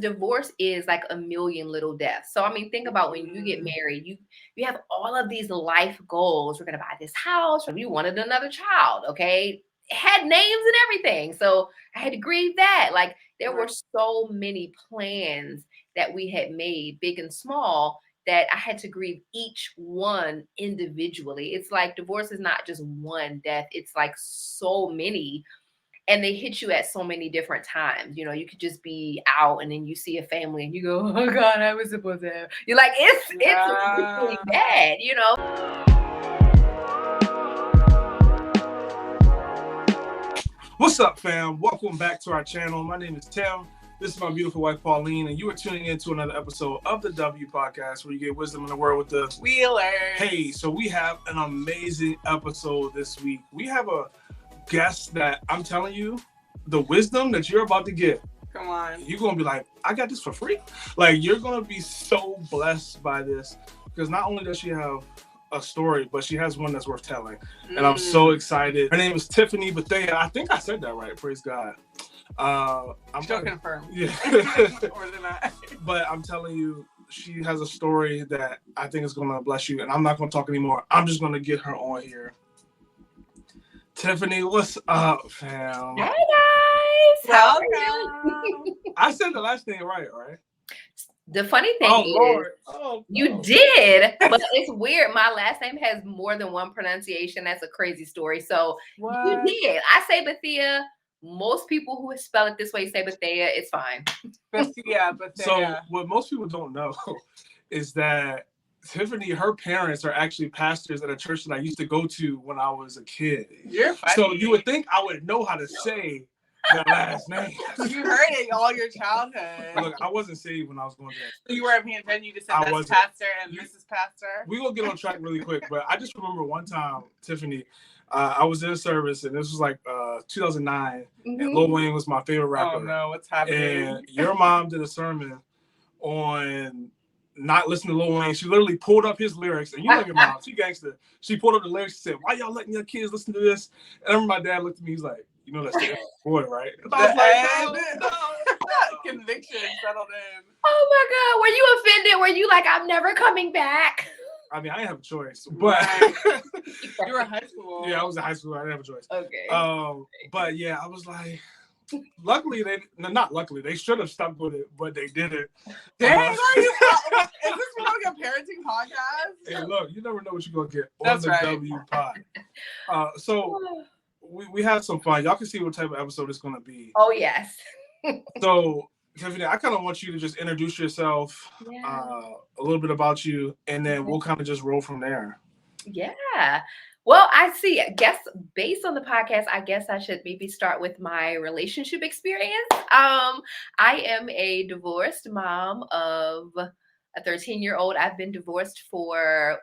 Divorce is like a million little deaths. So I mean, think about when you get married, you have all of these life goals. We're gonna buy this house. We wanted another child. Okay, it had names and everything. So I had to grieve that. Like there were so many plans that we had made, big and small, that I had to grieve each one individually. It's like divorce is not just one death. It's like so many, and they hit you at so many different times. You know, you could just be out and then you see a family and you go, oh God, I was supposed to have. You're like, it's really bad, you know. What's up, fam? Welcome back to our channel. My name is Tim. This is my beautiful wife, Pauline, and you are tuning into another episode of the W Podcast, where you get wisdom in the world with the Wheelers. Hey, so we have an amazing episode this week. We have a guest that I'm telling you, the wisdom that you're about to get. Come on. You're going to be like, I got this for free. Like, you're going to be so blessed by this, because not only does she have a story, but she has one that's worth telling. And I'm so excited. Her name is Tiffany Bethea. I think I said that right. Praise God. I'm still confirmed. Yeah. Or than that. But I'm telling you, she has a story that I think is going to bless you. And I'm not going to talk anymore. I'm just going to get her on here. Tiffany, what's up, fam? Hey guys, how are you? I said the last name right? The funny thing is, you did, but it's weird. My last name has more than one pronunciation. That's a crazy story. So you did. I say Bethea. Most people who spell it this way say Bethea. It's fine. Bethea. So what most people don't know is that Tiffany, her parents are actually pastors at a church that I used to go to when I was a kid. You're funny. So you would think I would know how to say the last name. You heard it all your childhood. Look, I wasn't saved when I was going there. You weren't paying attention. You just said this pastor and Mrs. Pastor. We're going to get on track really quick, but I just remember one time, Tiffany, I was in a service, and this was like 2009, and Lil Wayne was my favorite rapper. Oh, no, what's happening? And your mom did a sermon on not listening to Lil Wayne. She literally pulled up his lyrics, and you know your mom, she gangster. She pulled up the lyrics and said, why y'all letting your kids listen to this? And I remember my dad looked at me, he's like, you know that's the boy, right? And I was like, no. Conviction settled in. Oh my God, were you offended? Were you like, I'm never coming back? I mean, I didn't have a choice, but you were in high school. Yeah, I was in high school. I didn't have a choice. Okay. But yeah, I was like, luckily they should have stuck with it, but they didn't. Dang, is this like a parenting podcast? Hey, look, you never know what you're gonna get on the W Pod. So we had some fun. Y'all can see what type of episode it's gonna be. Oh yes. So Tiffany, I kind of want you to just introduce yourself, a little bit about you, and then we'll kind of just roll from there. Yeah. Well, I guess based on the podcast, I guess I should maybe start with my relationship experience. I am a divorced mom of a 13-year-old. I've been divorced for,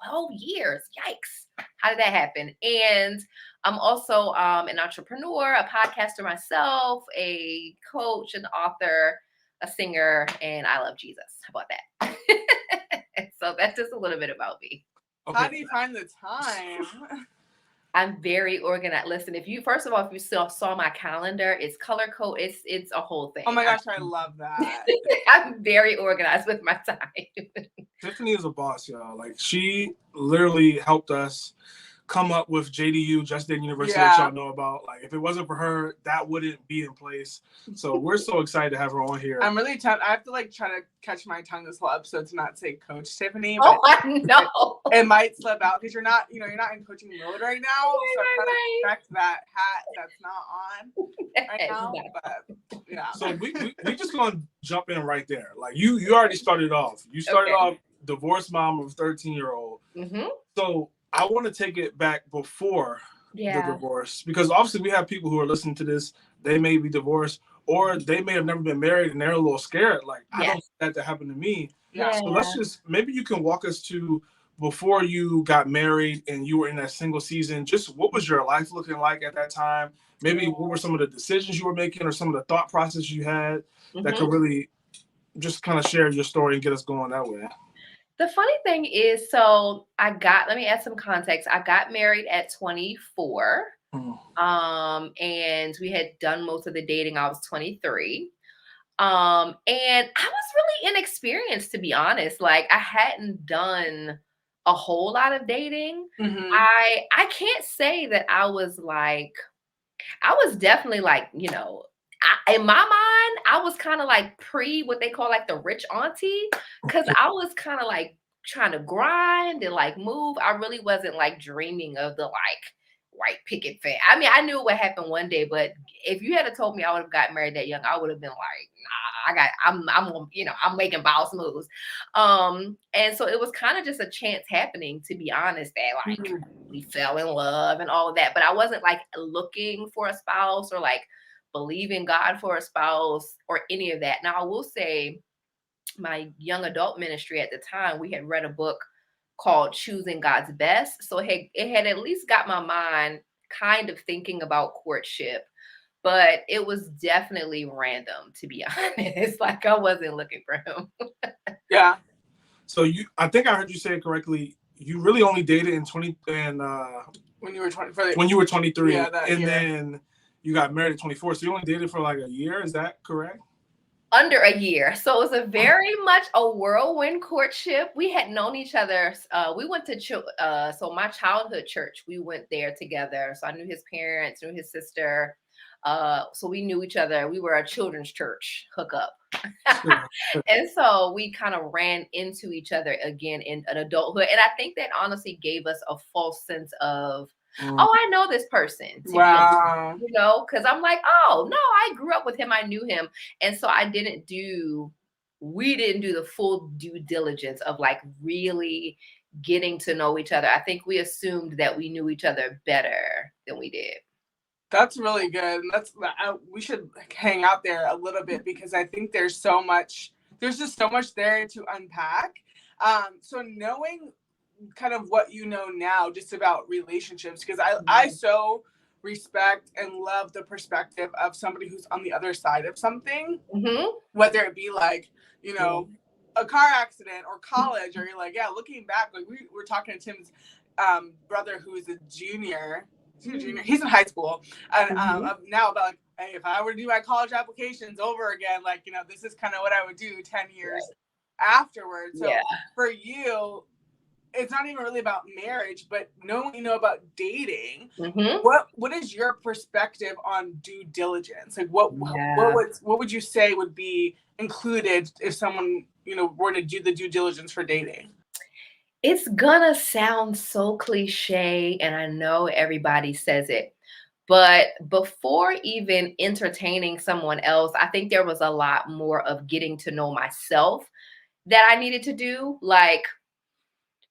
12 years. Yikes. How did that happen? And I'm also an entrepreneur, a podcaster myself, a coach, an author, a singer, and I love Jesus. How about that? So that's just a little bit about me. Okay. How do you find the time? I'm very organized. Listen, if you saw my calendar, it's color code. It's a whole thing. Oh my gosh, I love that. I'm very organized with my time. Tiffany is a boss, y'all. Like, she literally helped us come up with JDU, Just Date University, that y'all know about. Like, if it wasn't for her, that wouldn't be in place. So we're so excited to have her on here. I'm really I have to try to catch my tongue this whole episode to not say Coach Tiffany. Oh, I know. It might slip out because you're not in coaching mode right now. So I try to expect that hat that's not on right now. But yeah. So we just gonna jump in right there. Like you already started off. You started off divorced mom of a 13-year-old. Mm-hmm. So I want to take it back before the divorce, because obviously we have people who are listening to this. They may be divorced, or they may have never been married and they're a little scared. Like, I don't want that to happen to me. Yeah. So maybe you can walk us to before you got married and you were in that single season. Just what was your life looking like at that time? Maybe what were some of the decisions you were making, or some of the thought process you had that could really just kind of share your story and get us going that way. The funny thing is, let me add some context. I got married at 24. And we had done most of the dating. I was 23. And I was really inexperienced, to be honest. Like, I hadn't done a whole lot of dating. Mm-hmm. I can't say that I was like, I was definitely like, in my mind, I was kind of like what they call like the rich auntie, because I was kind of like trying to grind and like move. I really wasn't like dreaming of the like white picket fence. I mean, I knew what happened one day, but if you had told me I would have got married that young, I would have been like, nah, I'm making boss moves. And so it was kind of just a chance happening, to be honest, that like we fell in love and all of that. But I wasn't like looking for a spouse or like believing God for a spouse or any of that. Now, I will say my young adult ministry at the time, we had read a book called Choosing God's Best. So it had at least got my mind kind of thinking about courtship, but it was definitely random, to be honest. Like, I wasn't looking for him. Yeah. So I think I heard you say it correctly. You really only dated in when you were 20, when you were 23, yeah, that and year. then you got married at 24. So you only dated for like a year. Is that correct? Under a year. So it was a very much a whirlwind courtship. We had known each other. We went to so my childhood church. We went there together. So I knew his parents, knew his sister. So we knew each other. We were a children's church hookup. And so we kind of ran into each other again in an adulthood. And I think that honestly gave us a false sense of, oh, I know this person, to be honest, because I'm like, oh, no, I grew up with him. I knew him. And so we didn't do the full due diligence of like really getting to know each other. I think we assumed that we knew each other better than we did. That's really good. And we should hang out there a little bit, because I think there's just so much there to unpack. So knowing kind of what you know now just about relationships, because I so respect and love the perspective of somebody who's on the other side of something, whether it be like, a car accident or college, or you're like, yeah, looking back, like we were talking to Tim's brother, who is a junior. He's in high school, and now about like, hey, if I were to do my college applications over again, like, this is kind of what I would do 10 years afterwards. So for you, it's not even really about marriage, but knowing what you know about dating, what is your perspective on due diligence? Like, what would you say would be included if someone were to do the due diligence for dating? It's gonna sound so cliche, and I know everybody says it, but before even entertaining someone else, I think there was a lot more of getting to know myself that I needed to do. Like,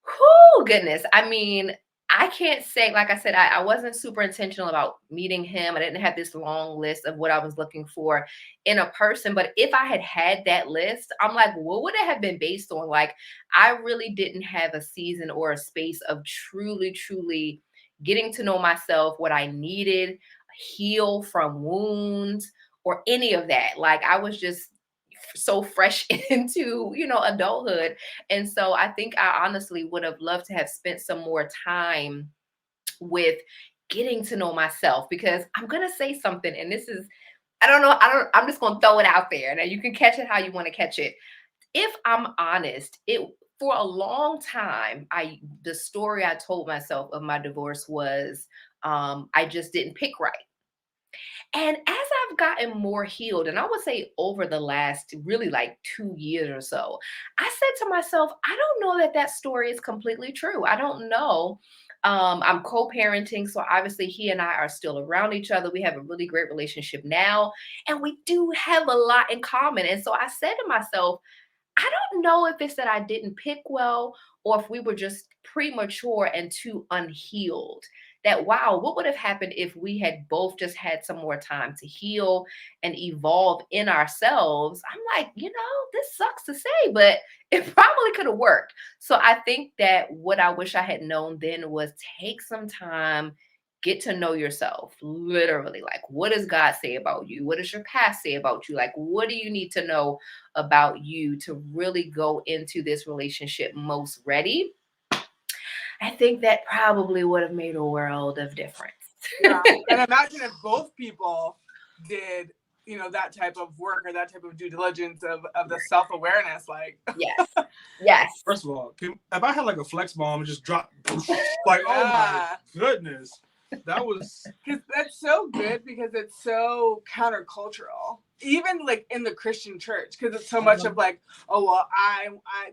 whoo, goodness. I mean, I can't say, like I said, I wasn't super intentional about meeting him. I didn't have this long list of what I was looking for in a person. But if I had that list, I'm like, what would it have been based on? Like, I really didn't have a season or a space of truly, truly getting to know myself, what I needed, heal from wounds, or any of that. Like, I was just so fresh into adulthood. And so I think I honestly would have loved to have spent some more time with getting to know myself, because I'm going to say something, and this is, I'm just going to throw it out there. Now you can catch it how you want to catch it. If I'm honest, for a long time, the story I told myself of my divorce was, I just didn't pick right. And as I've gotten more healed, and I would say over the last really like 2 years or so, I said to myself, I don't know that story is completely true. I don't know. I'm co-parenting, so obviously he and I are still around each other. We have a really great relationship now, and we do have a lot in common. And so I said to myself, I don't know if it's that I didn't pick well, or if we were just premature and too unhealed. That, wow, what would have happened if we had both just had some more time to heal and evolve in ourselves? I'm like, this sucks to say, but it probably could have worked. So I think that what I wish I had known then was take some time, get to know yourself. Literally, like, what does God say about you? What does your past say about you? Like, what do you need to know about you to really go into this relationship most ready? I think that probably would have made a world of difference. Yeah. And imagine if both people did you know, that type of work or that type of due diligence of the self-awareness. Like, Yes. Yes. First of all, if I had like a flex bomb and just drop, like, oh my goodness, that was. Because that's so good because it's so countercultural, even like in the Christian church, because it's so much of like, oh well, I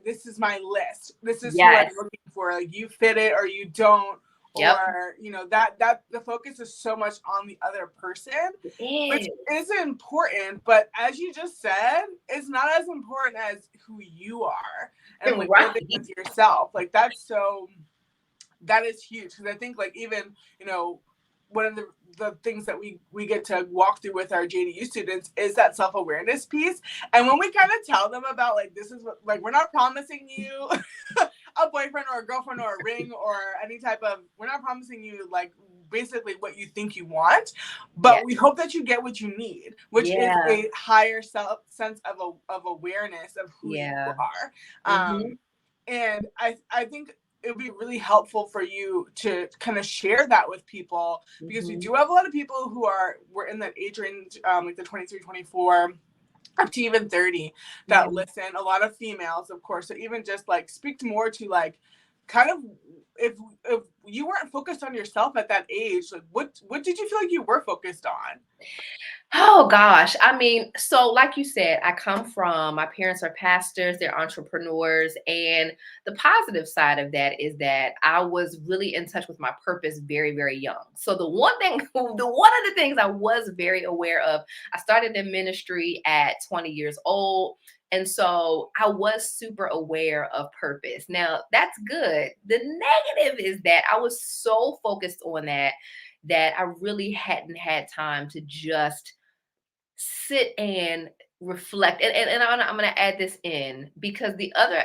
this is my list, this is who I'm looking for, like you fit it or you don't, or you know that the focus is so much on the other person, which is important, but as you just said, it's not as important as who you are and like living with yourself. Like that is huge, because I think like even, you know, one of the things that we get to walk through with our JDU students is that self-awareness piece. And when we kind of tell them about like, this is what, like, we're not promising you a boyfriend or a girlfriend or a ring or any type of, we're not promising you like basically what you think you want, but we hope that you get what you need, which is a higher sense of awareness of who you are. And I think it would be really helpful for you to kind of share that with people, because we do have a lot of people who we're in that age range, like the 23, 24, up to even 30 that listen, a lot of females, of course. So even just like speak more to like, kind of, if you weren't focused on yourself at that age, like what did you feel like you were focused on? Oh gosh. I mean, so like you said, my parents are pastors, they're entrepreneurs. And the positive side of that is that I was really in touch with my purpose very, very young. So one of the things I was very aware of, I started in ministry at 20 years old. And so I was super aware of purpose. Now that's good. The negative is that I was so focused on that I really hadn't had time to just sit and reflect. And I'm going to add this in, because the other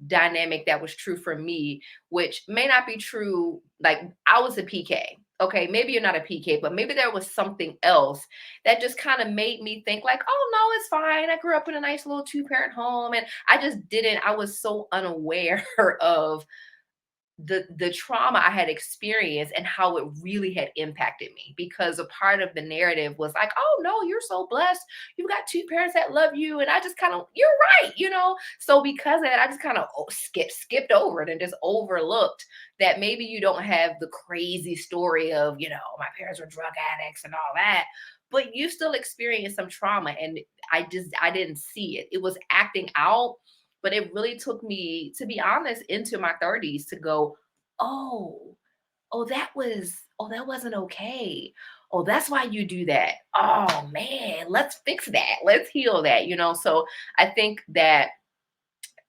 dynamic that was true for me, which may not be true, like I was a PK. Okay, maybe you're not a PK, but maybe there was something else that just kind of made me think like, oh no, it's fine. I grew up in a nice little 2-parent home, and I was so unaware of the trauma I had experienced and how it really had impacted me, because a part of the narrative was like, oh no, you're so blessed. You've got 2 parents that love you. And I just kind of, you're right, you know? So because of that, I just kind of skipped over it and just overlooked that maybe you don't have the crazy story of, you know, my parents were drug addicts and all that, but you still experienced some trauma. And I didn't see it. It was acting out. But it really took me, to be honest, into my 30s to go, oh, that wasn't okay. Oh, that's why you do that. Oh man, let's fix that. Let's heal that, you know? So I think that,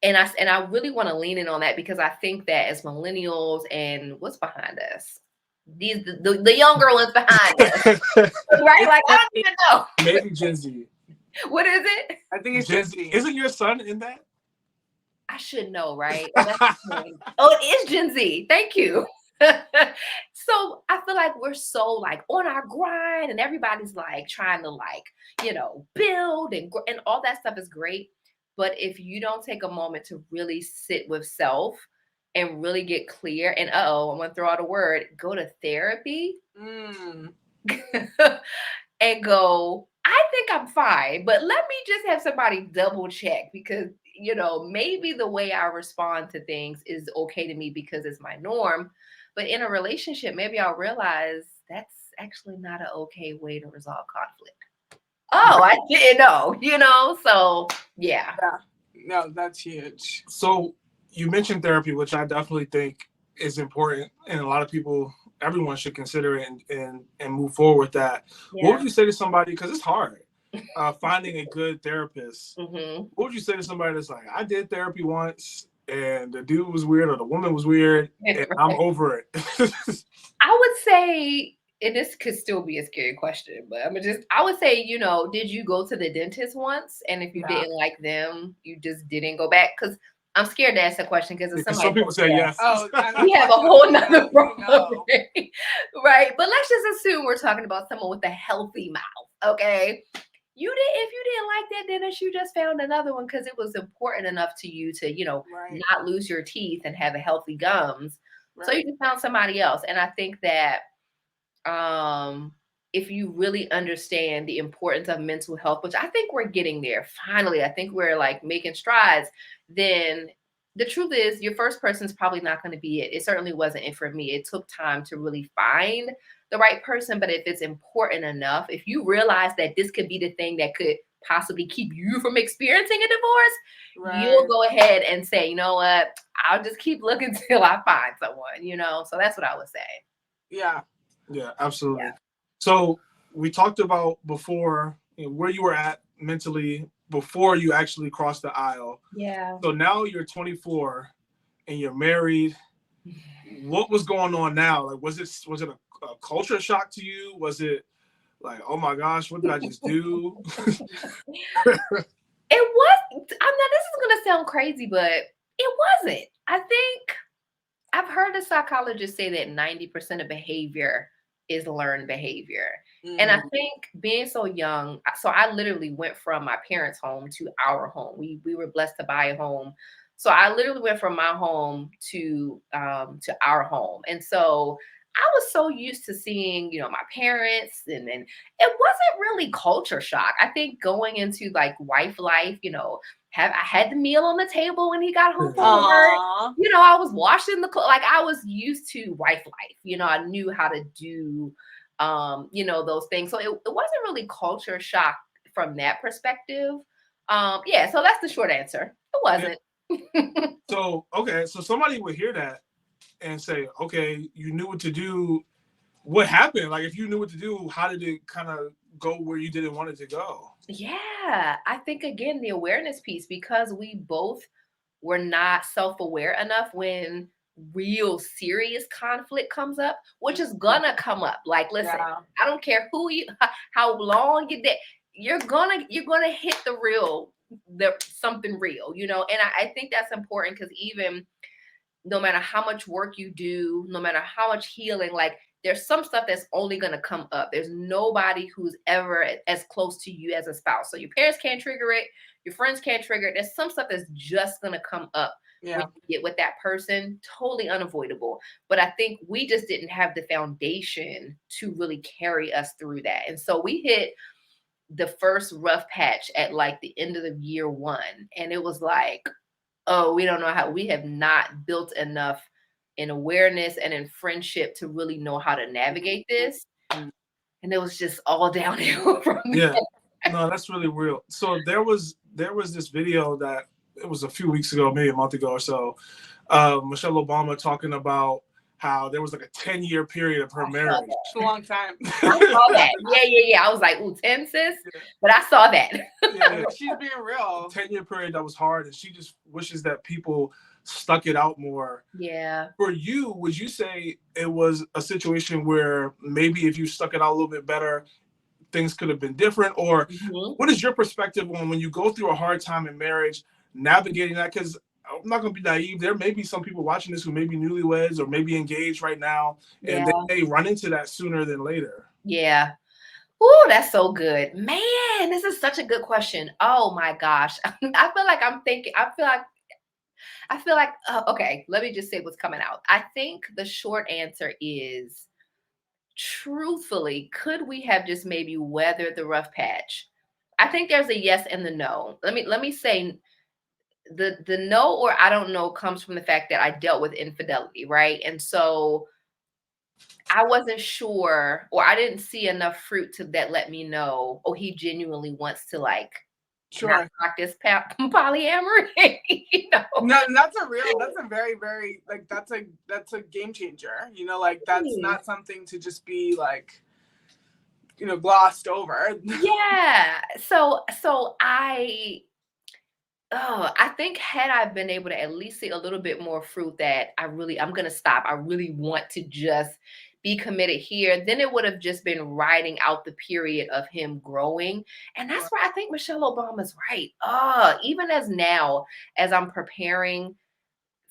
and I really want to lean in on that, because I think that as millennials and what's behind us, the younger ones behind us, right? Like, I don't even know. Maybe Gen Z. What is it? I think it's Gen Z. Isn't your son in that? I should know, right? Oh, it is Gen Z. Thank you. So I feel like we're so like on our grind, and everybody's like trying to like, you know, build and all that stuff is great. But if you don't take a moment to really sit with self and really get clear, and I'm gonna throw out a word, go to therapy and go, I think I'm fine, but let me just have somebody double check, because, you know, maybe the way I respond to things is okay to me because it's my norm. But in a relationship, maybe I'll realize that's actually not an okay way to resolve conflict. Oh, I didn't know, you know? So, yeah. No, that's huge. So you mentioned therapy, which I definitely think is important, and a lot of people, everyone should consider it and move forward with that. Yeah. What would you say to somebody, because it's hard, finding a good therapist? What would you say to somebody that's like, I did therapy once and the dude was weird or the woman was weird and I'm over it? I would say, and this could still be a scary question, but I would say, you know, did you go to the dentist once? And if you didn't like them, you just didn't go back? Because I'm scared to ask that question, because some people say yes. Oh, we have a whole nother problem. Right. But let's just assume we're talking about someone with a healthy mouth. Okay. If you didn't like that dentist, you just found another one because it was important enough to you to, you know, not lose your teeth and have a healthy gums. So you just found somebody else. And I think that if you really understand the importance of mental health, which I think we're getting there finally, I think we're like making strides, then the truth is your first person's probably not going to be it. It certainly wasn't it for me. It took time to really find the right person. But if it's important enough, if you realize that this could be the thing that could possibly keep you from experiencing a divorce, you'll go ahead and say, you know what, I'll just keep looking till I find someone, you know? So that's what I would say. Yeah. Yeah, absolutely. Yeah. So we talked about before, you know, where you were at mentally before you actually crossed the aisle. Yeah. So now you're 24 and you're married. What was going on now? Like, was it a culture shock to you? Was it like, oh my gosh, what did I just do? It was, I'm not, this is going to sound crazy, but it wasn't. I think I've heard a psychologist say that 90% of behavior is learned behavior. And I think being so young, so I literally went from my parents' home to our home. We were blessed to buy a home. So I literally went from my home to our home. And so I was so used to seeing, you know, my parents, and it wasn't really culture shock. I think going into like wife life, you know, I had the meal on the table when he got home from work. Aww. You know, I was washing the clothes. Like I was used to wife life. You know, I knew how to do, you know, those things. So it wasn't really culture shock from that perspective. Yeah. So that's the short answer. It wasn't. So, okay. So somebody would hear that and say, okay, you knew what to do. What happened? Like, if you knew what to do, how did it kind of go where you didn't want it to go? Yeah, I think again the awareness piece, because we both were not self-aware enough when real serious conflict comes up, which is gonna come up. Like, listen, Yeah. I don't care who you, how long you did, you're gonna hit the something real, you know. And I think that's important because even no matter how much work you do, no matter how much healing, like there's some stuff that's only going to come up. There's nobody who's ever as close to you as a spouse. So your parents can't trigger it. Your friends can't trigger it. There's some stuff that's just going to come up when you get with that person. Totally unavoidable. But I think we just didn't have the foundation to really carry us through that. And so we hit the first rough patch at like the end of the year one. And it was like, oh, we don't know how, we have not built enough in awareness and in friendship to really know how to navigate this. And it was just all downhill from there. Yeah. No, that's really real. So there was this video that it was a few weeks ago, maybe a month ago or so, Michelle Obama talking about how there was like a 10-year period of her marriage. It's a long time. I saw that. Yeah. I was like, ooh, 10, sis? Yeah. But I saw that. Yeah, she's being real. 10-year period that was hard, and she just wishes that people stuck it out more. Yeah. For you, would you say it was a situation where maybe if you stuck it out a little bit better, things could have been different? Or what is your perspective on when you go through a hard time in marriage, navigating that? Because I'm not going to be naive. There may be some people watching this who may be newlyweds or maybe engaged right now, and they may run into that sooner than later. Yeah. Ooh, that's so good. Man, this is such a good question. Oh my gosh. I feel like, okay, let me just say what's coming out. I think the short answer is, truthfully, could we have just maybe weathered the rough patch? I think there's a yes and the no. Let me say the no or I don't know comes from the fact that I dealt with infidelity, right? And so I wasn't sure, or I didn't see enough fruit to that let me know, oh, he genuinely wants to like not practice polyamory. You know? No, that's a very, very, like, that's a game changer. You know, like that's not something to just be like, you know, glossed over. Yeah. So I think had I been able to at least see a little bit more fruit that I'm going to stop. I really want to just be committed here. Then it would have just been riding out the period of him growing. And that's where I think Michelle Obama's right. Even as now, as I'm preparing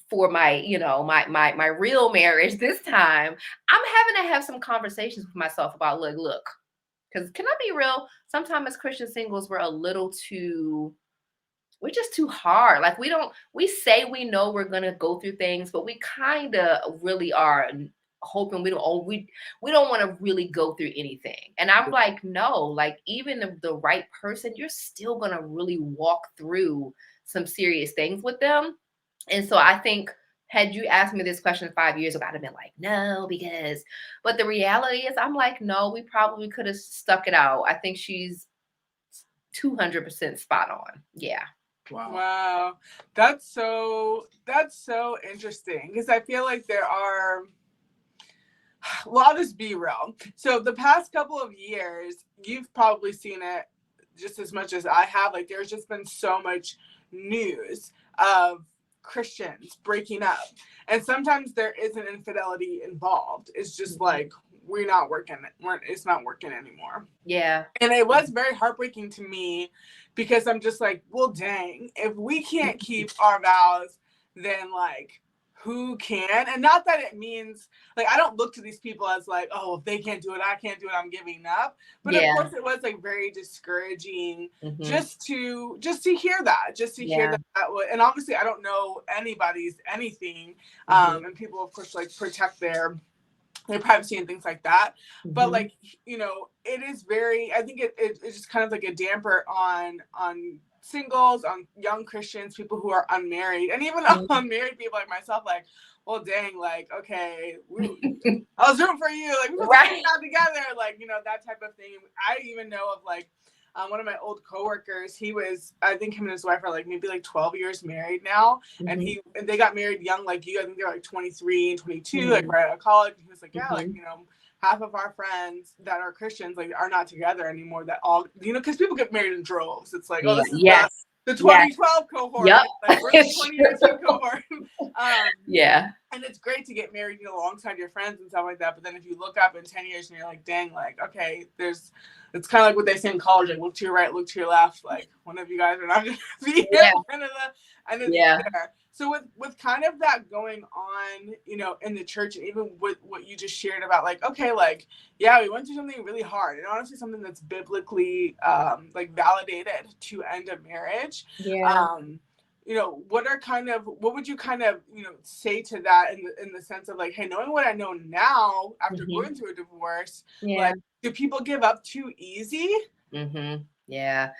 for my, you know, my real marriage this time, I'm having to have some conversations with myself about, look, because can I be real? Sometimes as Christian singles, we're just too hard. Like we say we know we're going to go through things, but we kind of really are hoping we don't want to really go through anything. And I'm like, no, like even the right person, you're still going to really walk through some serious things with them. And so I think had you asked me this question 5 years ago, I'd have been like, no, because, but the reality is I'm like, no, we probably could have stuck it out. I think she's 200% spot on. Yeah. Wow. That's so interesting, because I feel like there are, well, I'll just be real. So the past couple of years, you've probably seen it just as much as I have. Like, there's just been so much news of Christians breaking up. And sometimes there is an infidelity involved. It's just like, it's not working anymore. Yeah. And it was very heartbreaking to me, because I'm just like, well, dang, if we can't keep our vows, then like, who can? And not that it means, like, I don't look to these people as like, oh, if they can't do it, I can't do it, I'm giving up. But of course it was like very discouraging just to hear that, hear that. And obviously I don't know anybody's anything. And people of course like protect their privacy and things like that. But like, you know, it is very, I think it's just kind of like a damper on singles, on young Christians, people who are unmarried, and even unmarried people like myself. Like, well, dang, like, okay, I was rooting for you, like, we're right out together, like, you know, that type of thing. I even know of like one of my old coworkers, I think him and his wife are like maybe like 12 years married now. And they got married young like you. I think they're like 23 and 22, like right out of college. And he was like, yeah, like, you know, half of our friends that are Christians like are not together anymore. That all, you know, because people get married in droves. It's like, oh, this is the 2012 cohort. Yep. Like, we're the 2018 cohort. And it's great to get married, you know, alongside your friends and stuff like that. But then if you look up in 10 years and you're like, dang, like, okay, it's kind of like what they say in college, like, look to your right, look to your left. Like, one of you guys are not going to be here. And there. So with kind of that going on, you know, in the church, and even with what you just shared about, like, okay, like, yeah, we went through something really hard, and honestly something that's biblically like validated to end a marriage. You know, what would you kind of, you know, say to that in the sense of like, hey, knowing what I know now after going through a divorce, like, do people give up too easy? Yeah.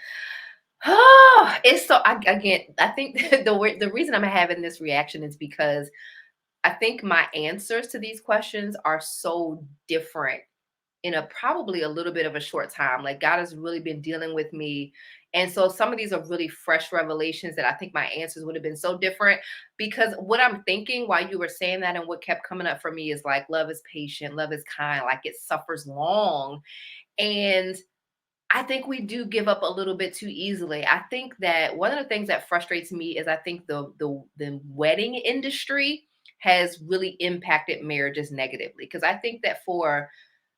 Oh, it's so, I think the reason I'm having this reaction is because I think my answers to these questions are so different in probably a little bit of a short time. Like, God has really been dealing with me. And so some of these are really fresh revelations that I think my answers would have been so different, because what I'm thinking while you were saying that and what kept coming up for me is like, love is patient, love is kind, like it suffers long. And I think we do give up a little bit too easily. I think that one of the things that frustrates me is I think the wedding industry has really impacted marriages negatively, because I think that for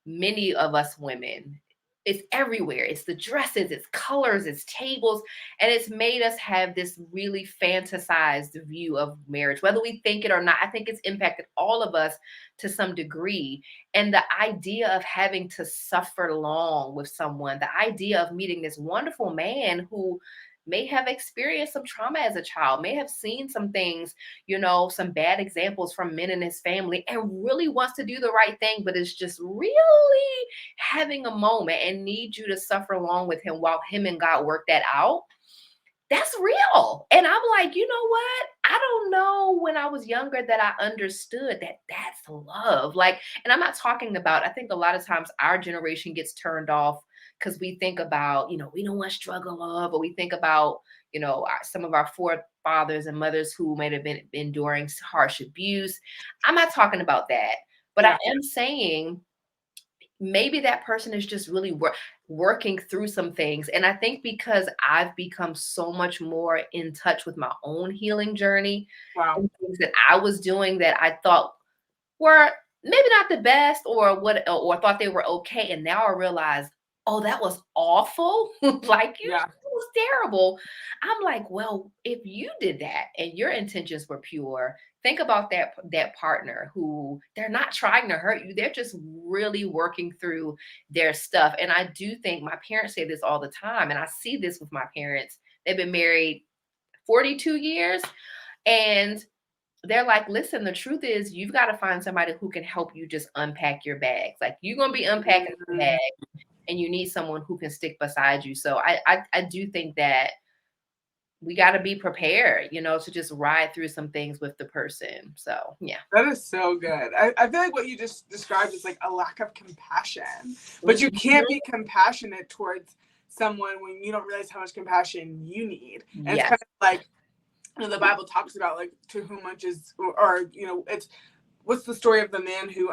many of us women, it's everywhere. It's the dresses, it's colors, it's tables, and it's made us have this really fantasized view of marriage, whether we think it or not. I think it's impacted all of us to some degree. And the idea of having to suffer long with someone, the idea of meeting this wonderful man who may have experienced some trauma as a child, may have seen some things, you know, some bad examples from men in his family, and really wants to do the right thing, but is just really having a moment and needs you to suffer along with him while him and God work that out. That's real. And I'm like, you know what? I don't know when I was younger that I understood that that's love. Like, and I'm not talking about, I think a lot of times our generation gets turned off because we think about, you know, we don't want struggle love, or we think about, you know, some of our forefathers and mothers who might have been enduring harsh abuse. I'm not talking about that, but I am saying maybe that person is just really working through some things. And I think because I've become so much more in touch with my own healing journey, and things that I was doing that I thought were maybe not the best, or thought they were okay. And now I realize, oh, that was awful. Like, it was terrible. I'm like, well, if you did that and your intentions were pure, think about that partner who they're not trying to hurt you. They're just really working through their stuff. And I do think my parents say this all the time, and I see this with my parents. They've been married 42 years, and they're like, listen, the truth is you've got to find somebody who can help you just unpack your bags. Like you're going to be unpacking some bags and you need someone who can stick beside you. So I do think that we got to be prepared, to just ride through some things with the person. So, yeah. That is so good. I feel like what you just described is like a lack of compassion, but you can't be compassionate towards someone when you don't realize how much compassion you need. And it's kind of like, the Bible talks about like to whom much is, or it's, what's the story of the man who,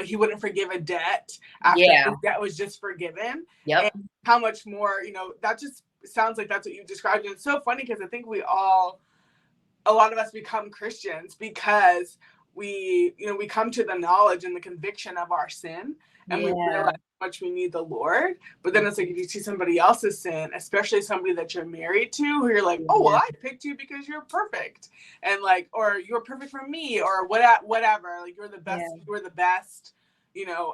he wouldn't forgive a debt after his debt was just forgiven. Yep. And how much more, that just sounds like that's what you described. And it's so funny because I think a lot of us become Christians because we come to the knowledge and the conviction of our sin, and we realize how much we need the Lord. But then it's like, if you see somebody else's sin, especially somebody that you're married to, who you're like, oh, well, I picked you because you're perfect, and like, or you're perfect for me, or whatever, like you're the best, you're the best,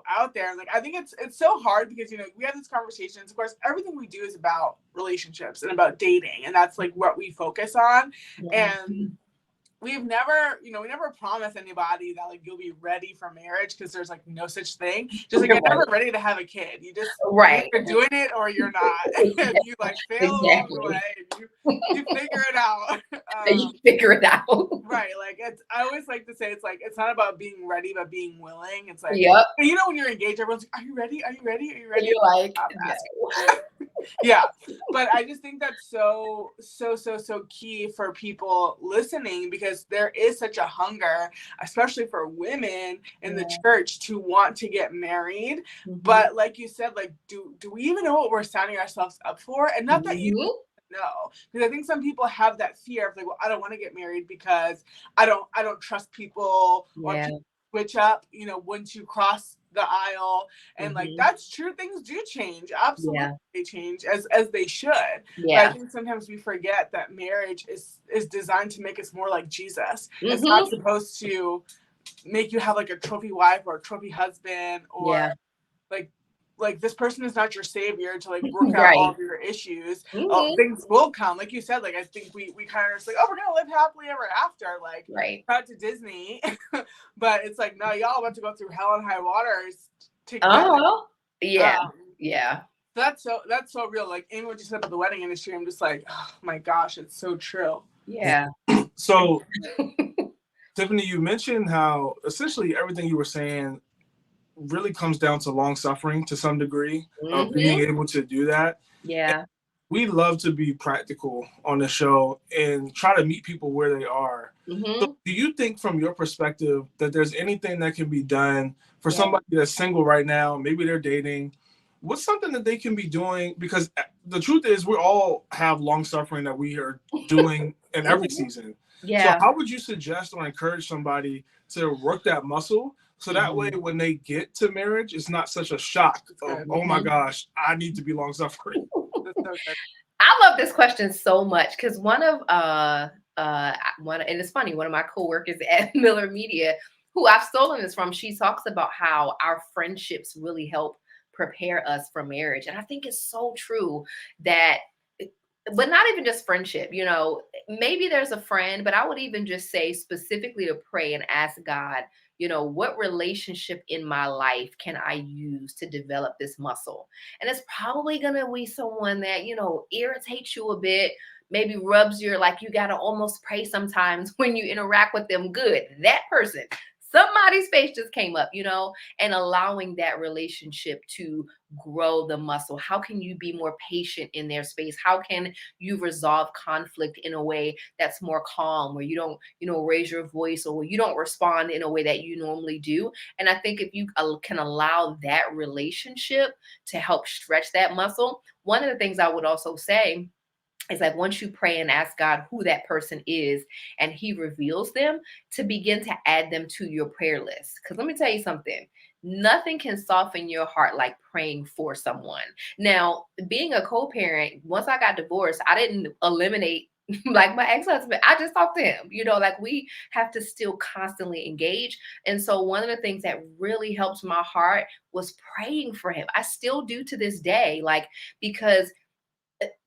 out there. Like, I think it's so hard because, we have these conversations. Of course, everything we do is about relationships and about dating. And that's like what we focus on. And we've never, we never promise anybody that like you'll be ready for marriage, because there's like no such thing. Just like you're never ready to have a kid. You just you're doing it or you're not. And you like fail along the way. And you figure it out. You figure it out. Right. Like I always like to say it's not about being ready, but being willing. It's like when you're engaged, everyone's like, are you ready? Are you ready? Are you ready? You're like, yeah. But I just think that's so key for people listening, because there is such a hunger, especially for women in the church, to want to get married. But like you said, like, do we even know what we're signing ourselves up for? And not that you know, because I think some people have that fear of like, well, I don't want to get married because I don't trust people, or people switch up, once you cross the aisle. And like, that's true, things do change, absolutely. They change as they should. But I think sometimes we forget that marriage is designed to make us more like Jesus. It's not supposed to make you have like a trophy wife or a trophy husband, or like this person is not your savior to like work out all of your issues. Things will come, like you said. Like, I think we kind of just like, oh, we're gonna live happily ever after, like out to Disney. But it's like, no, y'all about to go through hell and high waters together. That's so real. Like, even what you said about the wedding industry, I'm just like, oh my gosh, it's so true. So Tiffany, you mentioned how essentially everything you were saying really comes down to long suffering to some degree, of being able to do that. And we love to be practical on the show and try to meet people where they are. So do you think, from your perspective, that there's anything that can be done for somebody that's single right now? Maybe they're dating. What's something that they can be doing? Because the truth is, we all have long suffering that we are doing in every season. So how would you suggest or encourage somebody to work that muscle, so that way when they get to marriage, it's not such a shock of, oh my gosh, I need to be long suffering? I love this question so much, because one, and it's funny, one of my coworkers at Miller Media, who I've stolen this from, she talks about how our friendships really help prepare us for marriage. And I think it's so true that, but not even just friendship, maybe there's a friend, but I would even just say specifically to pray and ask God, what relationship in my life can I use to develop this muscle? And it's probably going to be someone that, irritates you a bit, maybe rubs your, like, you got to almost pray sometimes when you interact with them. Good. That person, somebody's face just came up, and allowing that relationship to grow the muscle. How can you be more patient in their space? How can you resolve conflict in a way that's more calm, where you don't, raise your voice, or where you don't respond in a way that you normally do? And I think if you can allow that relationship to help stretch that muscle, one of the things I would also say is, like, once you pray and ask God who that person is and he reveals them, to begin to add them to your prayer list. Because let me tell you something, nothing can soften your heart like praying for someone. Now, being a co-parent, once I got divorced, I didn't eliminate like my ex-husband. I just talked to him, like, we have to still constantly engage. And so one of the things that really helped my heart was praying for him. I still do to this day, like, because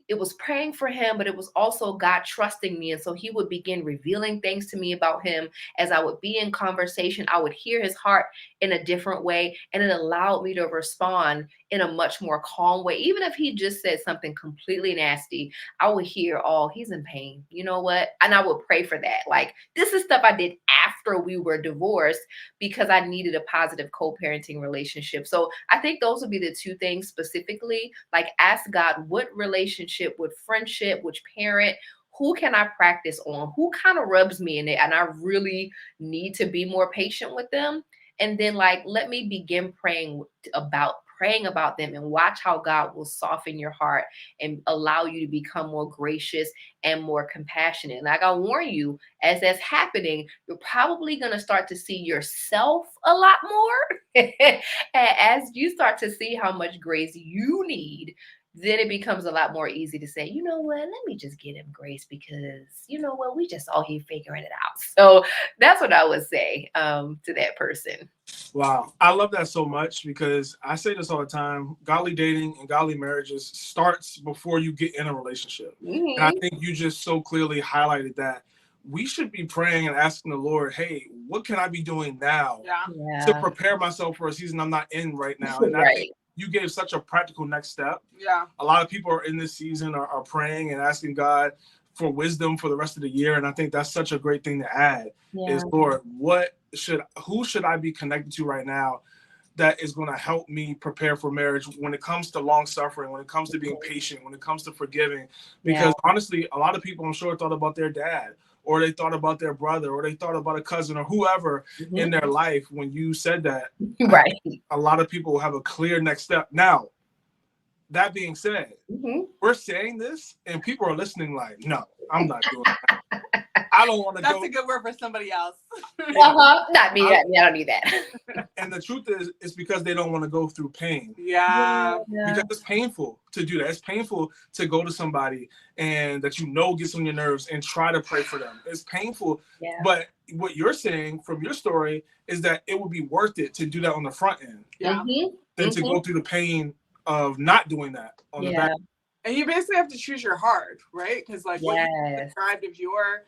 it was praying for him, but it was also God trusting me. And so he would begin revealing things to me about him as I would be in conversation. I would hear his heart in a different way, and it allowed me to respond in a much more calm way. Even if he just said something completely nasty, I would hear, oh, he's in pain. You know what? And I would pray for that. Like, this is stuff I did after we were divorced because I needed a positive co-parenting relationship. So I think those would be the two things specifically. Like, ask God, what relationship, what friendship, which parent, who can I practice on? Who kind of rubs me in it? And I really need to be more patient with them. And then, like, let me begin praying about them, and watch how God will soften your heart and allow you to become more gracious and more compassionate. And I gotta warn you, as that's happening, you're probably gonna start to see yourself a lot more. As you start to see how much grace you need, then it becomes a lot more easy to say, you know what, let me just give him grace because, you know what, we just all here figuring it out. So that's what I would say to that person. Wow. I love that so much because I say this all the time. Godly dating and godly marriages starts before you get in a relationship. And I Mhm. think you just so clearly highlighted that we should be praying and asking the Lord, hey, what can I be doing now Yeah. to Yeah. prepare myself for a season I'm not in right now? And I think Right. you gave such a practical next step. Yeah. A lot of people are in this season are praying and asking God for wisdom for the rest of the year. And I think that's such a great thing to add Yeah. is, Lord, who should I be connected to right now that is going to help me prepare for marriage when it comes to long suffering, when it comes to being patient, when it comes to forgiving? Yeah. Because honestly, a lot of people, I'm sure, thought about their dad, or they thought about their brother, or they thought about a cousin, or whoever in Mhm. their life. When you said that, I Right. think a lot of people have a clear next step. Now, that being said, Mhm. we're saying this, and people are listening like, no, I'm not doing that. I don't want to That's go. a good word for somebody else. Uh-huh. Not me. I, I don't need that. and the truth is, it's because they don't want to go through pain. Yeah. Because Yeah. it's painful to do that. It's painful to go to somebody and that gets on your nerves and try to pray for them. It's painful. Yeah. But what you're saying from your story is that it would be worth it to do that on the front end Yeah. Mhm. than to go Mhm. through the pain of not doing that on the back. Yeah. And you basically have to choose your heart, right? Because like what you Yes. described of your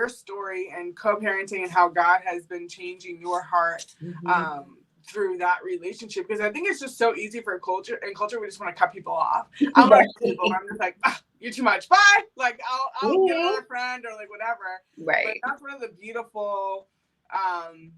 story and co-parenting and how God has been changing your heart Mhm. through that relationship. Because I think it's just so easy for culture we just want to cut people off. I'm one of those people where I'm just like, you're too much. Bye. Like I'll get Mhm. another friend or like whatever. But Right. that's one of the beautiful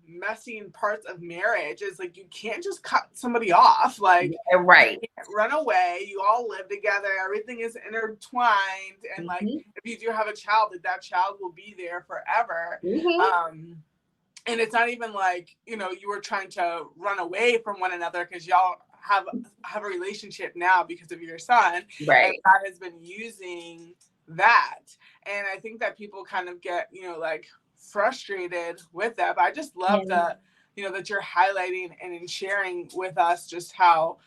messing parts of marriage is like you can't just cut somebody off. Like Yeah, right. run away. You all live together. Everything is intertwined, and like Mhm. if you do have a child, that child will be there forever. Mhm. And it's not even like you were trying to run away from one another because y'all have a relationship now because of your son, and Right. God has been using that. And I think that people kind of get like frustrated with that. But I just love Yeah. that that you're highlighting and in sharing with us just how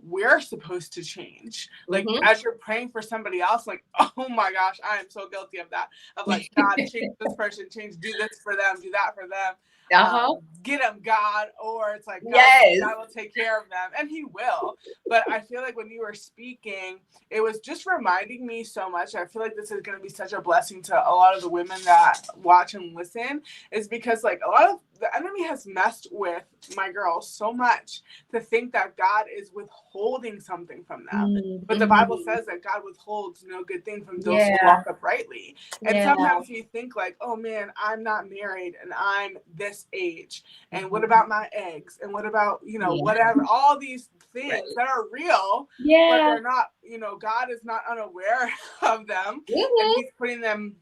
we're supposed to change. Like Mhm. as you're praying for somebody else, like, oh my gosh, I am so guilty of that. Of like, God, change this person, do this for them, do that for them. Uh-huh. Get them, God. Or it's like, Yes. God will take care of them, and He will. But I feel like when you were speaking, it was just reminding me so much. I feel like this is going to be such a blessing to a lot of the women that watch and listen, is because like a lot of the enemy has messed with my girls so much to think that God is withholding something from them. But the Bible Mhm. says that God withholds no good thing from those who Yeah. walk uprightly. And Yeah. sometimes you think like, oh man, I'm not married and I'm this age. And what Mhm. about my eggs? And what about, Yeah. whatever, all these things Right. that are real, but Yeah. they're not, God is not unaware of them. And Mhm. He's putting them,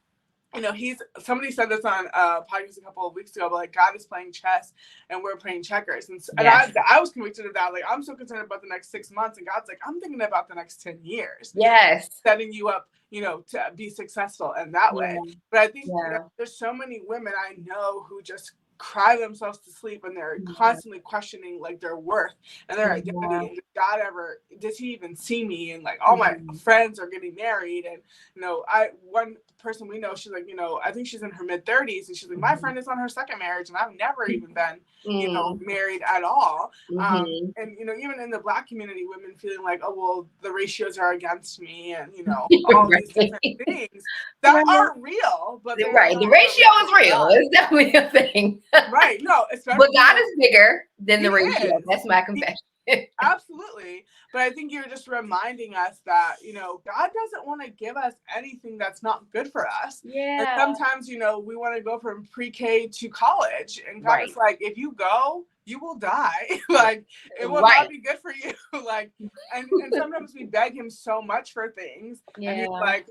somebody said this on a podcast a couple of weeks ago, but like God is playing chess and we're playing checkers. And Yes. I was convicted of that. Like, I'm so concerned about the next 6 months. And God's like, I'm thinking about the next 10 years, Yes. setting you up, to be successful in that way. Yeah. But I think Yeah. there's so many women I know who just cry themselves to sleep and they're constantly questioning like their worth and their identity. And does he even see me? And like all my friends are getting married. And, one person we know, she's like, I think she's in her mid-30s and she's like, my friend is on her second marriage and I've never even been, married at all. And, even in the Black community, women feeling like, oh, well, the ratios are against me and, all these different things that are real, but the ratio is real. It's definitely a thing. Right. No, especially. But God is bigger than the ratio. That's my confession. Absolutely. But I think you're just reminding us that, God doesn't want to give us anything that's not good for us. Yeah. And sometimes, we want to go from pre-K to college. And God is like, if you go, you will die. Like, it will not be good for you. Like, and sometimes we beg him so much for things. And he's like,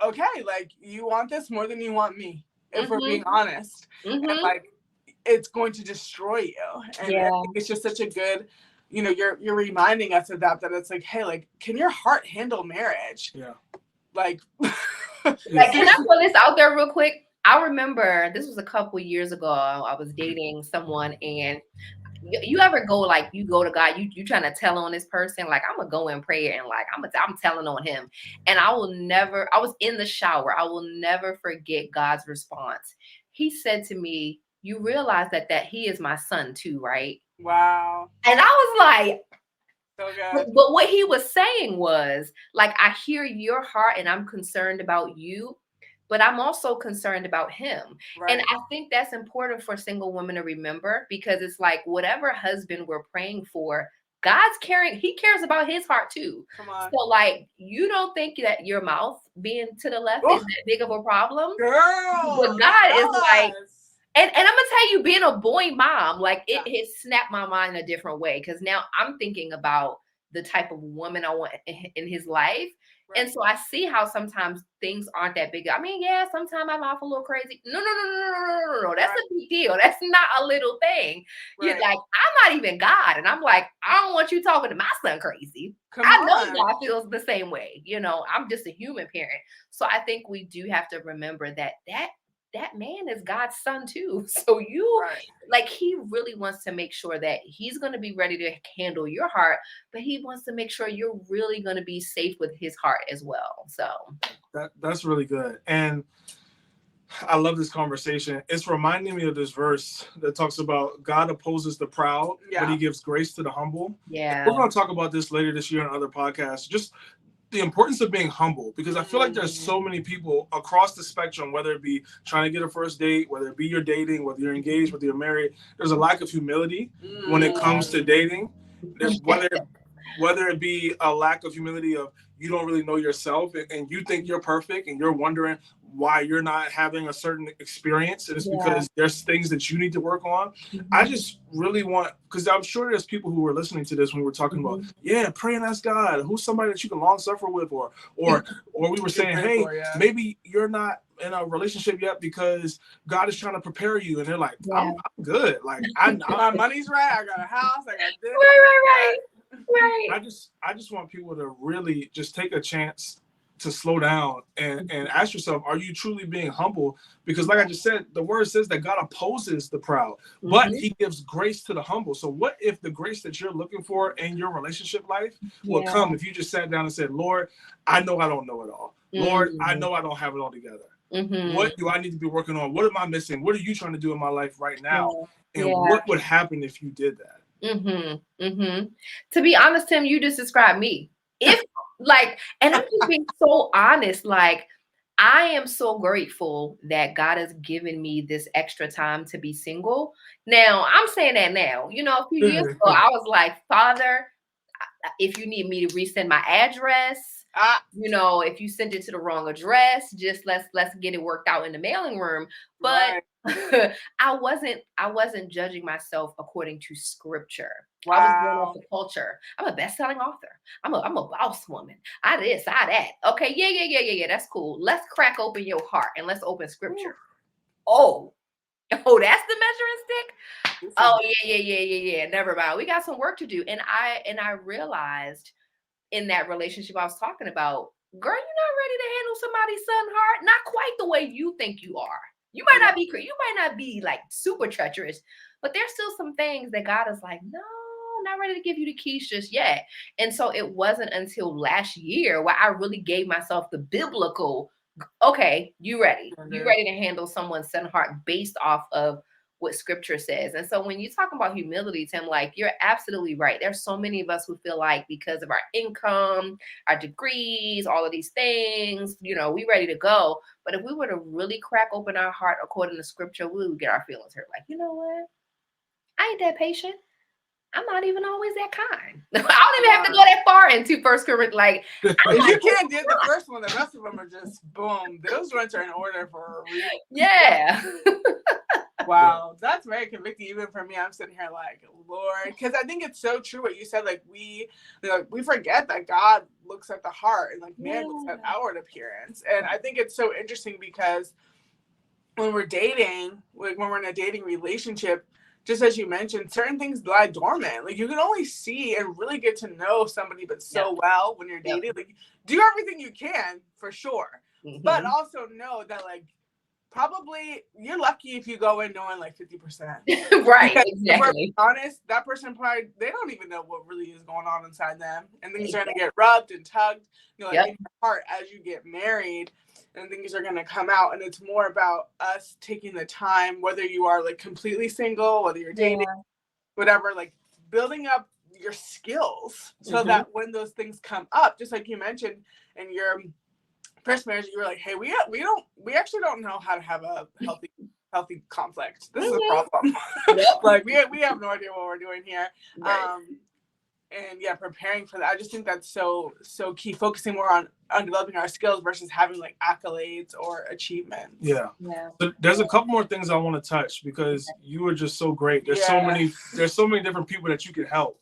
okay, like, you want this more than you want me, if we're being honest. And like, it's going to destroy you. And I think it's just such a good, you're reminding us of that it's like, hey, like, can your heart handle marriage? Yeah. Like, can I put this out there real quick? I remember this was a couple years ago. I was dating someone, and you ever go like you go to God, you trying to tell on this person, like I'm gonna go in prayer and like I'm telling on him, and I was in the shower. I will never forget God's response. He said to me, "You realize that he is my son too, right?" Wow. And I was like, so good. But what he was saying was like, I hear your heart and I'm concerned about you, but I'm also concerned about him. Right. And I think that's important for single women to remember, because it's like whatever husband we're praying for, God's caring. He cares about his heart too. Come on. So like, you don't think that your mouth being to the left is that big of a problem? Girl. But God is like, and I'm gonna tell you, being a boy mom, like it snapped my mind a different way, because now I'm thinking about the type of woman I want in his life. Right. And so I see how sometimes things aren't that big. I mean, yeah, sometimes I'm off a little crazy. No. That's a big deal. That's not a little thing. Right. You're like, I'm not even God. And I'm like, I don't want you talking to my son crazy. I know God feels the same way. I'm just a human parent. So I think we do have to remember that man is God's son too. So like, he really wants to make sure that he's going to be ready to handle your heart, but he wants to make sure you're really going to be safe with his heart as well. So that's really good. And I love this conversation. It's reminding me of this verse that talks about God opposes the proud, but he gives grace to the humble. Yeah. We're going to talk about this later this year on other podcasts. Just the importance of being humble, because I feel like there's so many people across the spectrum, whether it be trying to get a first date, whether it be you're dating, whether you're engaged, whether you're married, there's a lack of humility when it comes to dating. There's whether it be a lack of humility of you don't really know yourself and you think you're perfect and you're wondering why you're not having a certain experience, and it's because there's things that you need to work on. I just really want, because I'm sure there's people who were listening to this when we're talking about, pray and ask God, who's somebody that you can long suffer with, or we were saying, hey, maybe you're not in a relationship yet because God is trying to prepare you, and they're like, I'm good, like my money's right, I got a house, I got this, right. I just want people to really just take a chance to slow down and ask yourself, are you truly being humble? Because like I just said, the word says that God opposes the proud, but he gives grace to the humble. So what if the grace that you're looking for in your relationship life will come if you just sat down and said, Lord, I know I don't know it all. Lord, I know I don't have it all together. What do I need to be working on? What am I missing? What are you trying to do in my life right now? And what would happen if you did that? To be honest, Tim, you just described me. If like, and I'm just being so honest, like, I am so grateful that God has given me this extra time to be single. Now, I'm saying that now, a few years ago, I was like, Father, if you need me to resend my address, if you send it to the wrong address, just let's get it worked out in the mailing room. But I wasn't judging myself according to scripture. I was going off the culture. I'm a best-selling author. I'm a boss woman. I this, I that. Okay, yeah. That's cool. Let's crack open your heart and let's open scripture. Oh, that's the measuring stick. Oh, yeah. Never mind. We got some work to do. And I realized in that relationship I was talking about, girl, you're not ready to handle somebody's son's heart. Not quite the way you think you are. You might not be like super treacherous, but there's still some things that God is like, no, not ready to give you the keys just yet. And so it wasn't until last year where I really gave myself the biblical, okay, you ready. You ready to handle someone's sin heart based off of what scripture says. And so when you talk about humility, Tim, like you're absolutely right. There's so many of us who feel like because of our income, our degrees, all of these things, we ready to go. But if we were to really crack open our heart according to scripture, we would get our feelings hurt. Like, you know what? I ain't that patient. I'm not even always that kind. I don't even have to go that far into First Corinthians. Like, if you can't do the first one, the rest of them are just boom. Those ones are in order for a reason. Yeah. Wow, that's very convicting. Even for me, I'm sitting here like, Lord, because I think it's so true what you said. Like we forget that God looks at the heart, and like man looks at outward appearance. And I think it's so interesting because when we're dating, like when we're in a dating relationship, just as you mentioned, certain things lie dormant. Like you can only see and really get to know somebody but so well when you're dating. Like do everything you can for sure, but also know that like probably you're lucky if you go in knowing like 50%. Right, because exactly. If we're honest, that person probably they don't even know what really is going on inside them, and things are gonna get rubbed and tugged, in your heart as you get married. And things are going to come out, and it's more about us taking the time, whether you are like completely single, whether you're dating, whatever, like building up your skills so that when those things come up, just like you mentioned in your first marriage, you were like, hey, we actually don't know how to have a healthy conflict. This is a problem. Like we have no idea what we're doing here. Right. And preparing for that. I just think that's so key, focusing more on developing our skills versus having like accolades or achievements. Yeah. But there's a couple more things I want to touch because you are just so great. There's so many different people that you can help.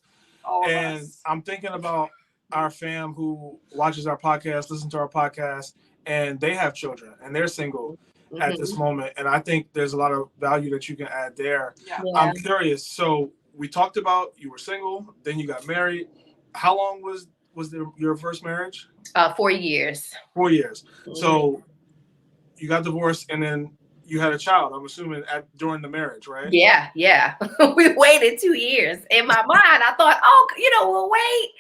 And I'm thinking about our fam who watches our podcast, listens to our podcast, and they have children and they're single at this moment. And I think there's a lot of value that you can add there. I'm curious. So we talked about you were single, then you got married. How long was your first marriage? 4 years. 4 years. So you got divorced and then you had a child, I'm assuming, during the marriage, right? Yeah. We waited 2 years. In my mind, I thought, we'll wait.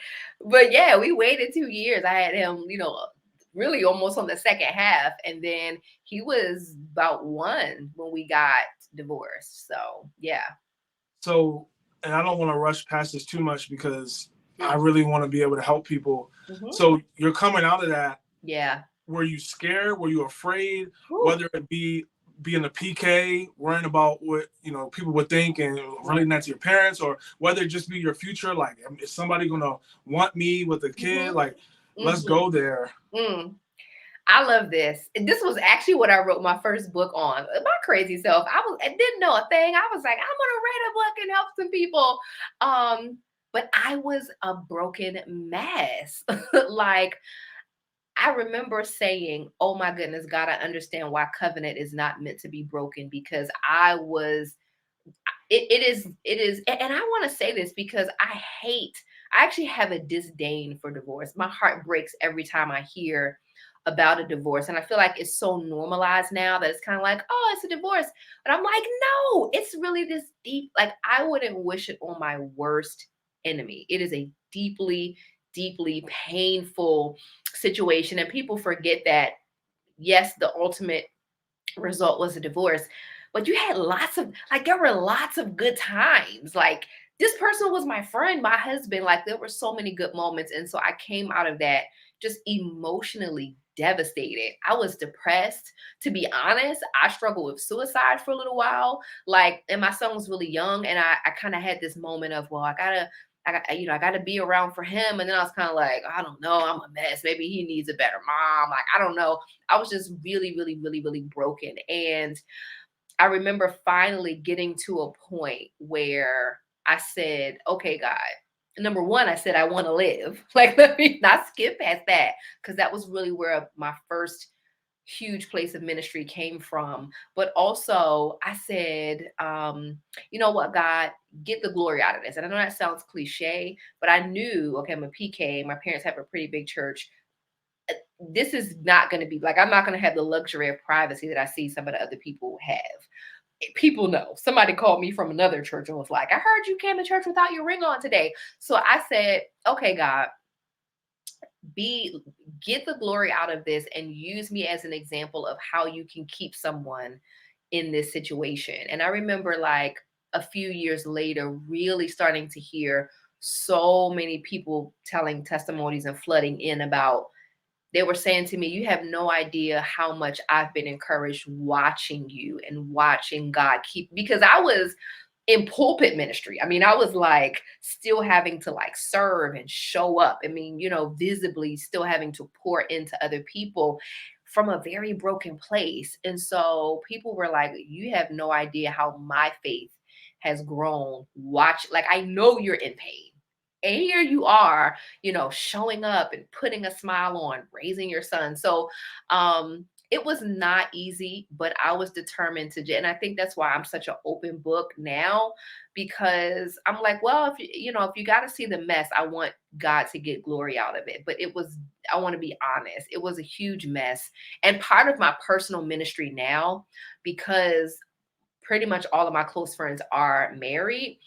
But we waited 2 years. I had him, really almost on the second half. And then he was about 1 when we got divorced. So, yeah. So, and I don't want to rush past this too much because I really want to be able to help people. So you're coming out of that. Yeah. Were you scared? Were you afraid? Whether it be being a PK, worrying about what people would think and relating that to your parents, or whether it just be your future, like is somebody gonna want me with a kid? Like, let's go there. I love this. This was actually what I wrote my first book on. My crazy self. I didn't know a thing. I was like, I'm gonna write a book and help some people. But I was a broken mess. Like I remember saying, oh my goodness, God, I understand why covenant is not meant to be broken, because it is. And I want to say this because I actually have a disdain for divorce. My heart breaks every time I hear about a divorce. And I feel like it's so normalized now that it's kind of like, oh, it's a divorce. But I'm like, no, it's really this deep, like I wouldn't wish it on my worst enemy. It is a deeply, deeply painful situation. And people forget that, yes, the ultimate result was a divorce, but you had there were lots of good times. Like this person was my friend, my husband. Like there were so many good moments. And so I came out of that just emotionally devastated. I was depressed. To be honest, I struggled with suicide for a little while. Like, and my son was really young. And I kind of had this moment of, well, I gotta be around for him. And then I was kind of like, I don't know, I'm a mess. Maybe he needs a better mom. Like, I don't know. I was just really, really, really, really broken. And I remember finally getting to a point where I said, okay, God, number one, I said, I want to live. Like, let me not skip past that, because that was really where my first huge place of ministry came from. But also I said, you know what, God, get the glory out of this. And I know that sounds cliche, but I knew, okay, I'm a PK. My parents have a pretty big church. this is not going to be like, I'm not going to have the luxury of privacy that I see some of the other people have. People know. Somebody called me from another church and was like, I heard you came to church without your ring on today. So I said, okay, God, get the glory out of this and use me as an example of how you can keep someone in this situation. And I remember like a few years later, really starting to hear so many people telling testimonies and flooding in about, they were saying to me, you have no idea how much I've been encouraged watching you and watching God keep, because I was in pulpit ministry. I mean, I was like still having to like serve and show up. I mean, visibly still having to pour into other people from a very broken place. And so people were like, you have no idea how my faith has grown. Watch, like, I know you're in pain. And here you are, showing up and putting a smile on, raising your son. So it was not easy, but I was determined to, and I think that's why I'm such an open book now, because I'm like, well, if you got to see the mess, I want God to get glory out of it. But I want to be honest, it was a huge mess. And part of my personal ministry now, because pretty much all of my close friends are married,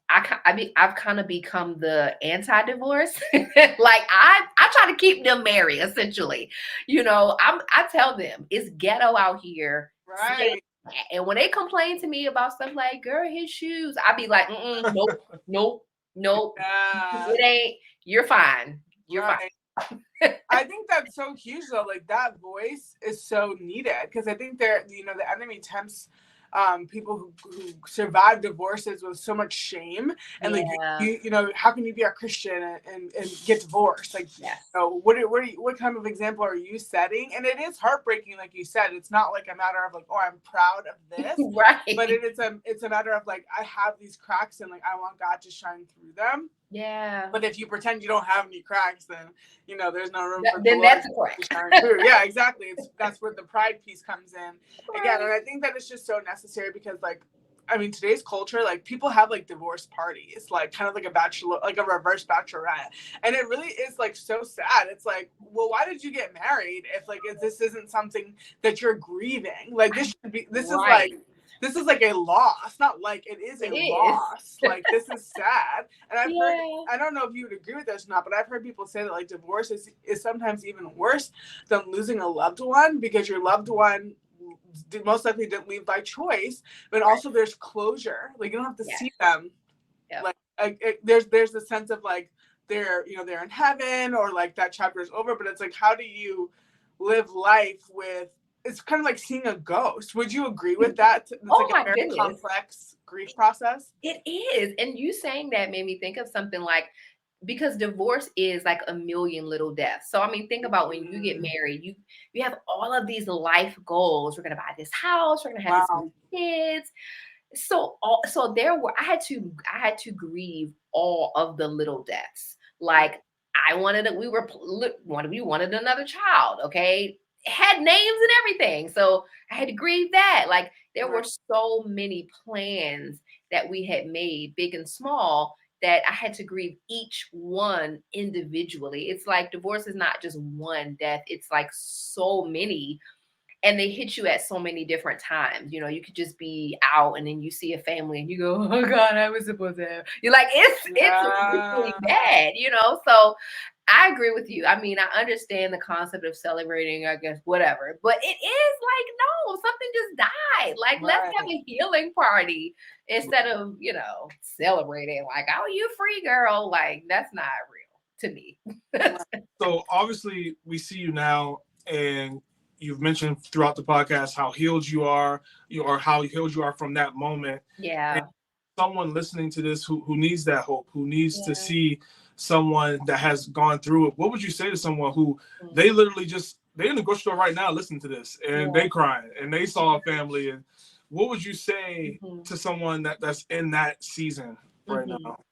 I've kind of become the anti-divorce. Like I try to keep them married, essentially. I tell them it's ghetto out here. Right. And when they complain to me about stuff like, girl, his shoes, I be like, nope, nope, nope. Yeah. It ain't. You're fine. You're Right. fine. I think that's so huge though. Like that voice is so needed, because I think the enemy tempts people who survive divorces with so much shame, and like how can you be a Christian and get divorced? Like, yes. What kind of example are you setting? And it is heartbreaking, like you said. It's not like a matter of like, oh, I'm proud of this, right? But it's a matter of like, I have these cracks and like I want God to shine through them. Yeah. But if you pretend you don't have any cracks, then there's no room for then that's a crack. to shine through. Yeah, exactly. That's where the pride piece comes in again, and I think that it's just so necessary because, like, I mean, today's culture, like, people have like divorce parties, like kind of like a reverse bachelorette, and it really is like so sad. It's like, well, why did you get married if this isn't something that you're grieving? Like, this should be. This is like a loss, not like it is a loss. Like, this is sad. And I've heard, I don't know if you would agree with this or not, but I've heard people say that like divorce is sometimes even worse than losing a loved one, because your loved one most likely didn't leave by choice, but also there's closure. Like, you don't have to see them. Like there's a sense of like they're in heaven, or like that chapter is over, but it's like, how do you live life with, it's kind of like seeing a ghost. Would you agree with that? It's like a very complex grief process. It is. And you saying that made me think of something like, because divorce is like a million little deaths. So, I mean, think about when you get married, you have all of these life goals. We're going to buy this house. We're going to have this many kids. So I had to grieve all of the little deaths. Like, we wanted another child. Okay. Had names and everything. So I had to grieve that. Like, there were so many plans that we had made, big and small, that I had to grieve each one individually. It's like divorce is not just one death. It's like so many, and they hit you at so many different times. You could just be out and then you see a family and you go, oh God, I was supposed to have. You're like, it's really bad, So I agree with you. I mean, I understand the concept of celebrating, I guess, whatever. But it is like, no, something just died. Like, let's have a healing party instead of, celebrating like, oh, you free, girl. Like, that's not real to me. So obviously we see you now, and you've mentioned throughout the podcast how healed you are, or how healed you are from that moment. Yeah. And someone listening to this who needs that hope, who needs to see someone that has gone through it, what would you say to someone who they literally they're in the grocery store right now listening to this and they crying and they saw a family, and what would you say to someone that's in that season right now?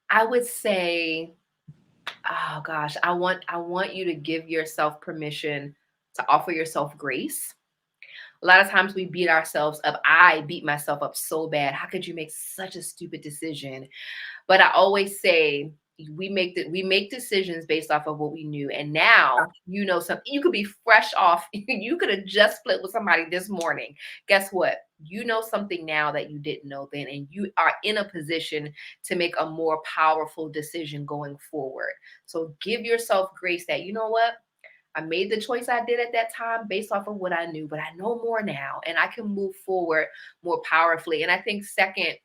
I would say, oh gosh, I want you to give yourself permission to offer yourself grace. A lot of times we beat ourselves up. I beat myself up so bad. How could you make such a stupid decision? But I always say, we make decisions based off of what we knew. And now, you know, something, you could be fresh off. You could have just split with somebody this morning. Guess what? You know something now that you didn't know then, and you are in a position to make a more powerful decision going forward. So give yourself grace that, you know what? I made the choice I did at that time based off of what I knew, but I know more now and I can move forward more powerfully. And I think second,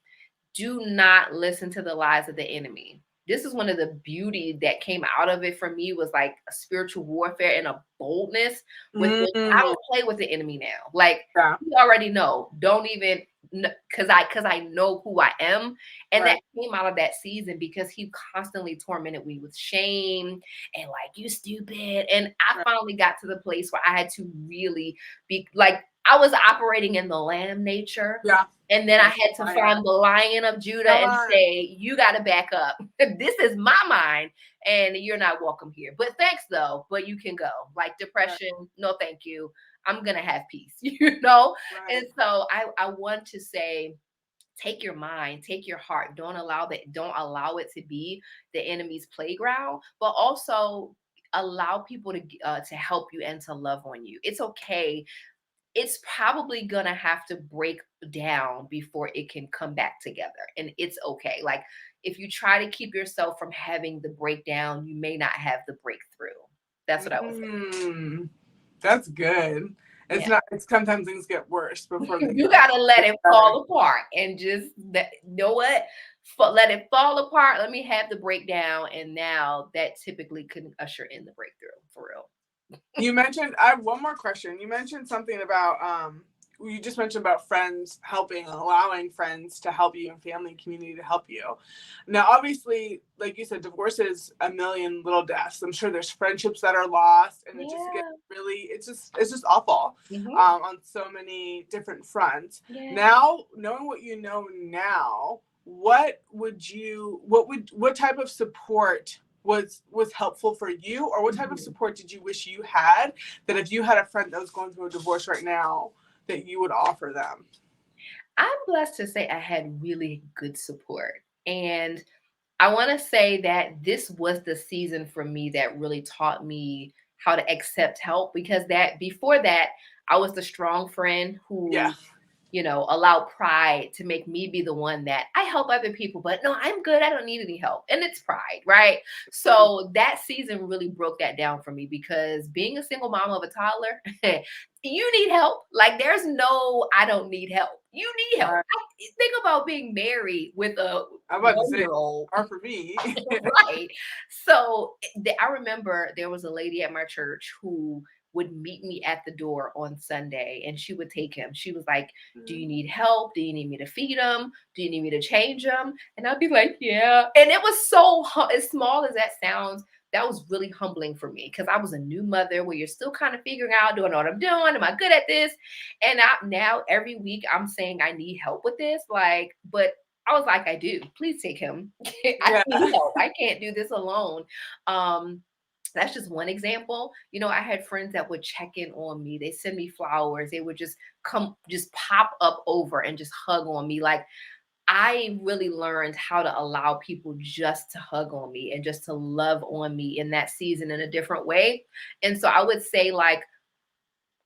do not listen to the lies of the enemy. This is one of the beauty that came out of it for me, was like a spiritual warfare and a boldness with which I don't play with the enemy now. Like, you already know, don't even, because I know who I am. And that came out of that season because he constantly tormented me with shame and like, you stupid. And I finally got to the place where I had to really be like, I was operating in the lamb nature. Yeah. And then I had to find the Lion of Judah and say, you got to back up. This is my mind and you're not welcome here. But thanks though, but you can go. Like depression, no thank you. I'm going to have peace, you know? And so I want to say, take your mind, take your heart. Don't allow it to be the enemy's playground, but also allow people to help you and to love on you. It's okay. It's probably gonna have to break down before it can come back together. And it's okay. Like if you try to keep yourself from having the breakdown, you may not have the breakthrough. That's what I would say. That's good. It's not, it's sometimes things get worse before they you gotta let it fall apart and just you know what? Let it fall apart. Let me have the breakdown. And now that typically can usher in the breakthrough for real. You mentioned, I have one more question. You mentioned something about, you just mentioned about friends helping, allowing friends to help you and family and community to help you. Now, obviously, like you said, divorce is a million little deaths. I'm sure there's friendships that are lost and it just gets really, it's just awful on so many different fronts. Now, knowing what you know now, what type of support was helpful for you, or what type of support did you wish you had, that if you had a friend that was going through a divorce right now, that you would offer them? I'm blessed to say I had really good support. And I want to say that this was the season for me that really taught me how to accept help, because that before that, I was the strong friend who you know, allow pride to make me be the one that I help other people, but no, I'm good. I don't need any help. And it's pride, right? So that season really broke that down for me, because being a single mom of a toddler, you need help. Like there's no, I don't need help. You need help. Think about being married with a 1-year-old. Hard for me. Right. So I remember there was a lady at my church who would meet me at the door on Sunday and she would take him. She was like, do you need help? Do you need me to feed him? Do you need me to change him? And I'd be like, yeah. And it was so, as small as that sounds, that was really humbling for me, because I was a new mother where you're still kind of figuring out, do I know what I'm doing? Am I good at this? And now every week I'm saying I need help with this. Like, but I was like, I do. Please take him. I need help. I can't do this alone. That's just one example. You know, I had friends that would check in on me. They send me flowers. They would just pop up over and just hug on me. Like I really learned how to allow people just to hug on me and just to love on me in that season in a different way. And so I would say, like,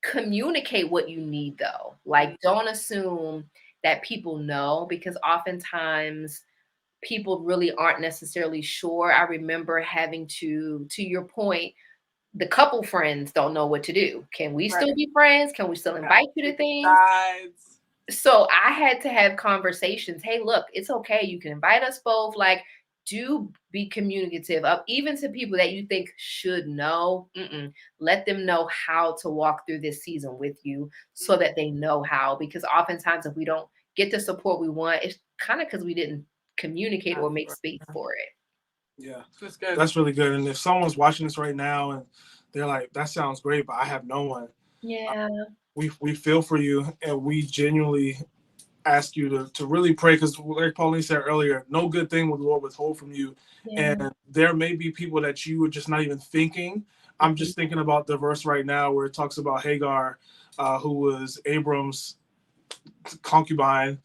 communicate what you need though. Like don't assume that people know, because oftentimes people really aren't necessarily sure. I remember having to your point, the couple friends don't know what to do. Can we still be friends? Can we still invite you to things? So I had to have conversations. Hey, look, it's okay. You can invite us both. Like, do be communicative of even to people that you think should know. Let them know how to walk through this season with you so that they know how. Because oftentimes if we don't get the support we want, it's kind of because we didn't communicate or make space for it. Yeah, that's really good. And if someone's watching this right now and they're like, that sounds great, but I have no one. Yeah. We feel for you, and we genuinely ask you to really pray, because like Pauline said earlier, no good thing will the Lord withhold from you. And there may be people that you were just not even thinking. I'm just thinking about the verse right now where it talks about Hagar, who was Abram's concubine,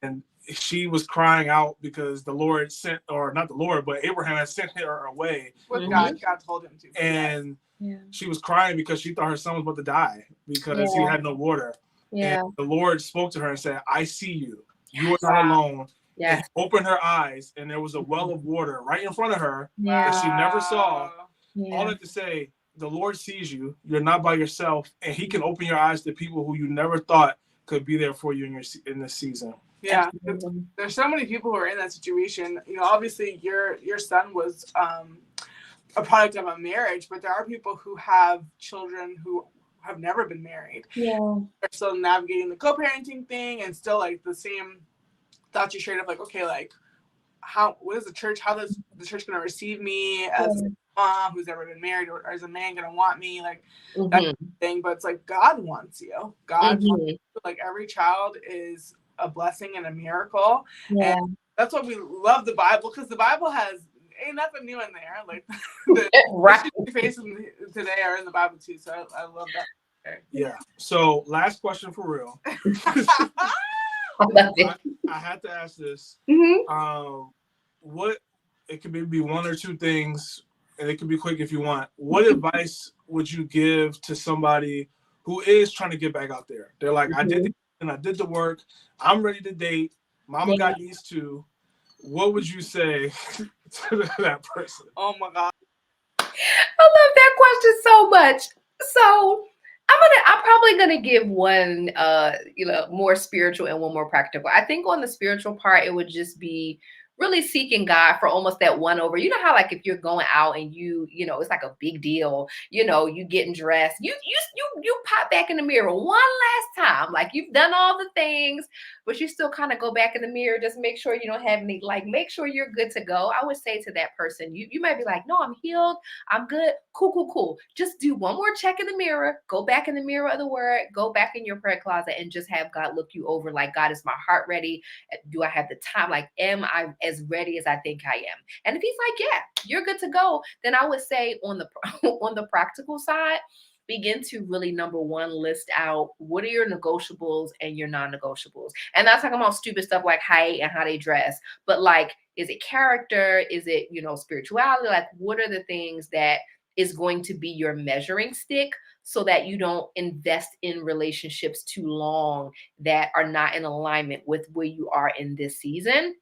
and she was crying out because the Lord sent, or not the Lord, but Abraham had sent her away. With God told him to. And Yeah. she was crying because she thought her son was about to die because he Yeah. had no water. Yeah. And the Lord spoke to her and said, I see you. You are Yes. not alone. Yes. And he opened her eyes, and there was a well of water right in front of her Yeah. that she never saw. Yeah. All that to say, the Lord sees you. You're not by yourself, and he can open your eyes to people who you never thought could be there for you in this season. Yeah, Absolutely. there's so many people who are in that situation. You know, obviously your son was a product of a marriage, but there are people who have children who have never been married. Yeah. They're still navigating the co-parenting thing, and still like the same thoughts you shared of like, okay, like what is the church? How is the church going to receive me as a mom who's never been married, or is a man going to want me? Like that kind of thing. But it's like God wants you. God wants you. Like every child is a blessing and a miracle. Yeah. And that's what we love the Bible, because the Bible ain't nothing new in there. Like the Right. issues we face today are in the Bible too. So I love that. Okay. Yeah. So last question for real. I love it. I had to ask this. Mm-hmm. What, it could be one or two things, and it can be quick if you want. What advice would you give to somebody who is trying to get back out there? They're like, I did the work. I'm ready to date. Mama got these two. What would you say to that person? Oh my God. I love that question so much. So I'm probably gonna give one more spiritual and one more practical. I think on the spiritual part, it would just be really seeking God for almost that one over. You know how like if you're going out and you know, it's like a big deal, you know, you getting dressed, you pop back in the mirror one last time. Like you've done all the things, but you still kind of go back in the mirror, just make sure you don't have any, like make sure you're good to go. I would say to that person, you might be like, no, I'm healed, I'm good, cool. Just do one more check in the mirror, go back in the mirror of the word, go back in your prayer closet and just have God look you over. Like, God, is my heart ready? Do I have the time? Like, am I as ready as I think I am? And if he's like, yeah, you're good to go, then I would say on the practical side, begin to really, number one, list out what are your negotiables and your non-negotiables. And not talking about stupid stuff like height and how they dress, but like, is it character? Is it, spirituality? Like, what are the things that is going to be your measuring stick so that you don't invest in relationships too long that are not in alignment with where you are in this season?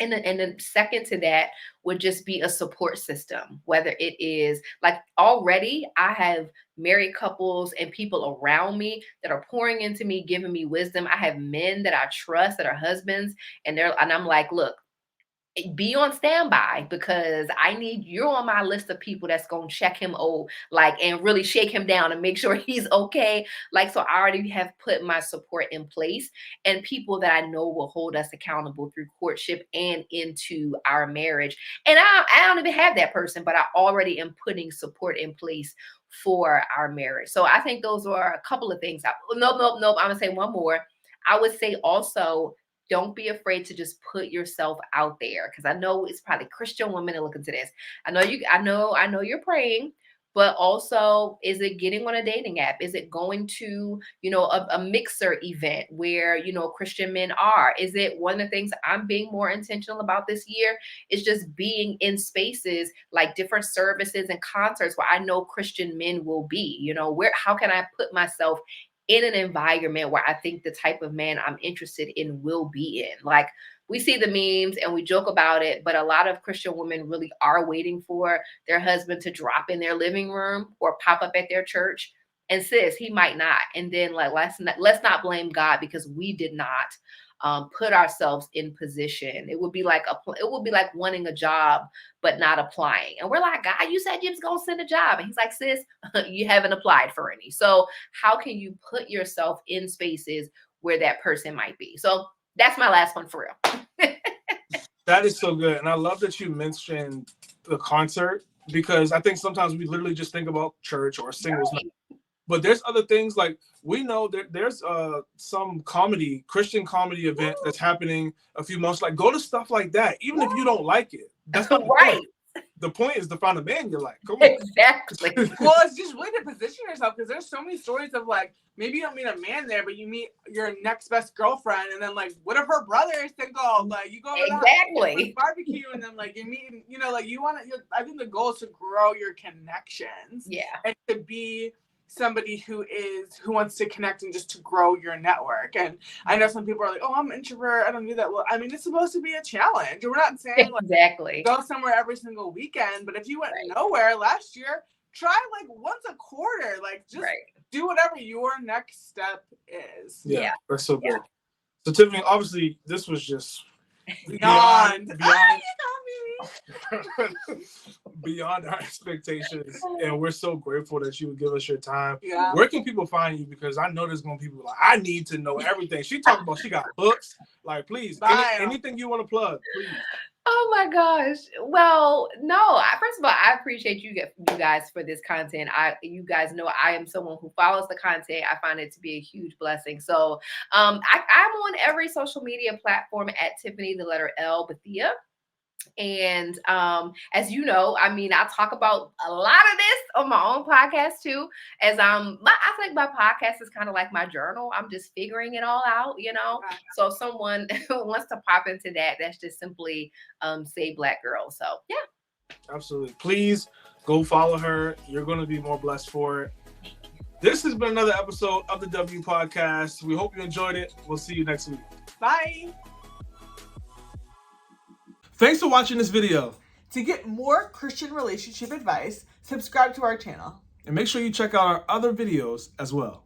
And then second to that would just be a support system, whether it is like already I have married couples and people around me that are pouring into me, giving me wisdom. I have men that I trust that are husbands, and I'm like, look, be on standby because I need, you're on my list of people that's going to check him and really shake him down and make sure he's okay. Like, so I already have put my support in place, and people that I know will hold us accountable through courtship and into our marriage. And I don't even have that person, but I already am putting support in place for our marriage. So I think those are a couple of things. Nope. I'm going to say one more. I would say also, don't be afraid to just put yourself out there. Cause I know it's probably Christian women that look into this. I know you're praying, but also, is it getting on a dating app? Is it going to, a mixer event where, Christian men are? Is it one of the things I'm being more intentional about this year is just being in spaces like different services and concerts where I know Christian men will be, how can I put myself in an environment where I think the type of man I'm interested in will be in? Like, we see the memes and we joke about it, but a lot of Christian women really are waiting for their husband to drop in their living room or pop up at their church. And sis, he might not. And then like, let's not blame God because we did not put ourselves in position. It would be like wanting a job but not applying. And we're like, God, you said you was gonna send a job. And he's like, sis, you haven't applied for any. So how can you put yourself in spaces where that person might be? So that's my last one for real. That is so good. And I love that you mentioned the concert, because I think sometimes we literally just think about church or singles night. But there's other things, like we know that there's some Christian comedy event that's happening a few months. Like, go to stuff like that, even if you don't like it. That's not right. the point is to find a man you like. Come on. Exactly. Well, it's just really to position yourself, because there's so many stories of like, maybe you don't meet a man there, but you meet your next best girlfriend, and then like, what if her brother is single? Like, you go to the house, Exactly. barbecue, and then like you're meeting, you know, like you want to. I think the goal is to grow your connections. Yeah. And to be somebody who wants to connect and just to grow your network. And I know some people are like, oh, I'm an introvert, I don't do that. Well, I mean, it's supposed to be a challenge. We're not saying like Exactly. go somewhere every single weekend, but if you went Right. nowhere last year, try like once a quarter. Like, just Right. do whatever your next step is. Yeah, that's so good. Yeah. So Tiffany, obviously this was just Beyond. beyond our expectations, and we're so grateful that you would give us your time. Yeah. Where can people find you? Because I know there's gonna be people like, I need to know everything. She talked about she got books. Like, please, anything you want to plug, please. Oh my gosh. Well, no. First of all, I appreciate you guys for this content. You guys know I am someone who follows the content. I find it to be a huge blessing. So, I'm on every social media platform at Tiffany, the letter L, Bethia. And as you know, I mean, I talk about a lot of this on my own podcast too. As I think my podcast is kind of like my journal. I'm just figuring it all out, you know. So if someone wants to pop into that, that's just simply Say Black Girl. So yeah. Absolutely. Please go follow her. You're going to be more blessed for it. This has been another episode of the W Podcast. We hope you enjoyed it. We'll see you next week. Bye. Thanks for watching this video. To get more Christian relationship advice, subscribe to our channel. And make sure you check out our other videos as well.